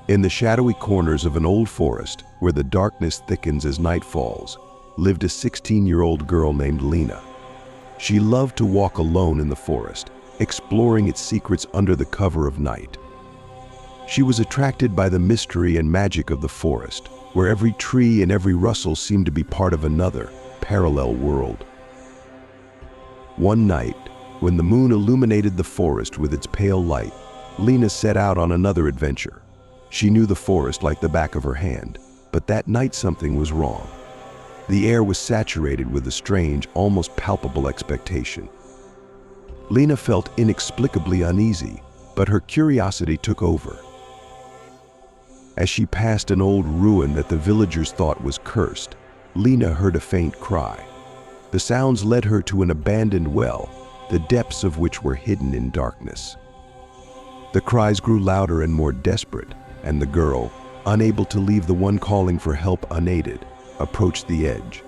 In the shadowy corners of an old forest, where the darkness thickens as night falls, lived a 16-year-old girl named Lena. She loved to walk alone in the forest, exploring its secrets under the cover of night. She was attracted by the mystery and magic of the forest, where every tree and every rustle seemed to be part of another, parallel world. One night, when the moon illuminated the forest with its pale light, Lena set out on another adventure. She knew the forest like the back of her hand, but that night something was wrong. The air was saturated with a strange, almost palpable expectation. Lena felt inexplicably uneasy, but her curiosity took over. As she passed an old ruin that the villagers thought was cursed, Lena heard a faint cry. The sounds led her to an abandoned well, the depths of which were hidden in darkness. The cries grew louder and more desperate, and the girl, unable to leave the one calling for help unaided, approached the edge.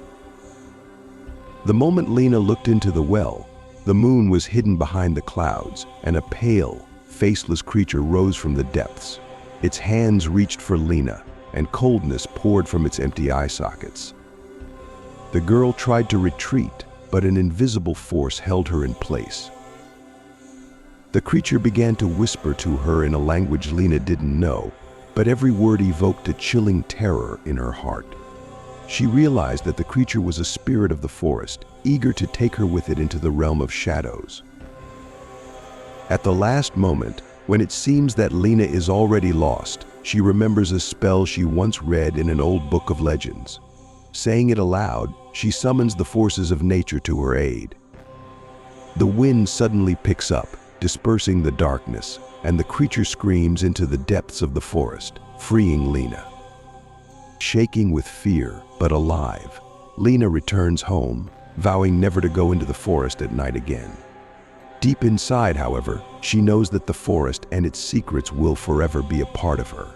The moment Lena looked into the well, the moon was hidden behind the clouds, and a pale, faceless creature rose from the depths. Its hands reached for Lena, and coldness poured from its empty eye sockets. The girl tried to retreat, but an invisible force held her in place. The creature began to whisper to her in a language Lena didn't know, but every word evoked a chilling terror in her heart. She realized that the creature was a spirit of the forest, eager to take her with it into the realm of shadows. At the last moment, when it seems that Lena is already lost, she remembers a spell she once read in an old book of legends. Saying it aloud, she summons the forces of nature to her aid. The wind suddenly picks up, dispersing the darkness, and the creature screams into the depths of the forest, freeing Lena. Shaking with fear, but alive, Lena returns home, vowing never to go into the forest at night again. Deep inside, however, she knows that the forest and its secrets will forever be a part of her.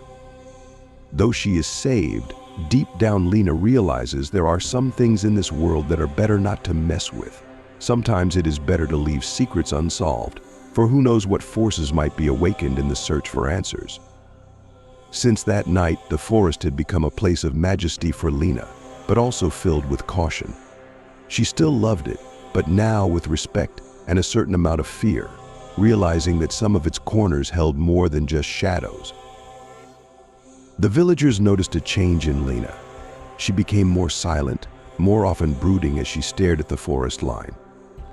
Though she is saved, deep down Lena realizes there are some things in this world that are better not to mess with. Sometimes it is better to leave secrets unsolved, for who knows what forces might be awakened in the search for answers. Since that night, the forest had become a place of majesty for Lena, but also filled with caution. She still loved it, but now with respect and a certain amount of fear, realizing that some of its corners held more than just shadows. The villagers noticed a change in Lena. She became more silent, more often brooding as she stared at the forest line.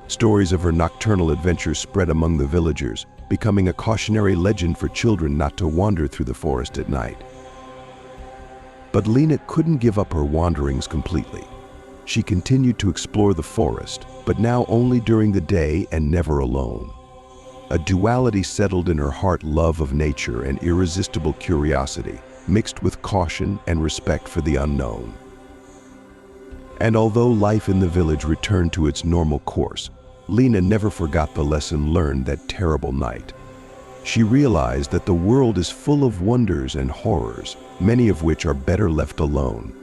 Stories of her nocturnal adventures spread among the villagers, becoming a cautionary legend for children not to wander through the forest at night. But Lena couldn't give up her wanderings completely. She continued to explore the forest, but now only during the day and never alone. A duality settled in her heart: love of nature and irresistible curiosity, mixed with caution and respect for the unknown. And although life in the village returned to its normal course, Lena never forgot the lesson learned that terrible night. She realized that the world is full of wonders and horrors, many of which are better left alone.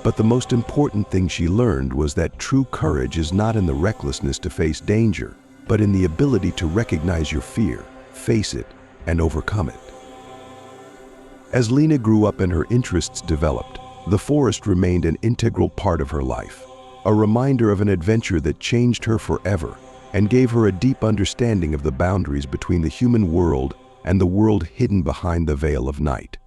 But the most important thing she learned was that true courage is not in the recklessness to face danger, but in the ability to recognize your fear, face it, and overcome it. As Lena grew up and her interests developed, the forest remained an integral part of her life, a reminder of an adventure that changed her forever and gave her a deep understanding of the boundaries between the human world and the world hidden behind the veil of night.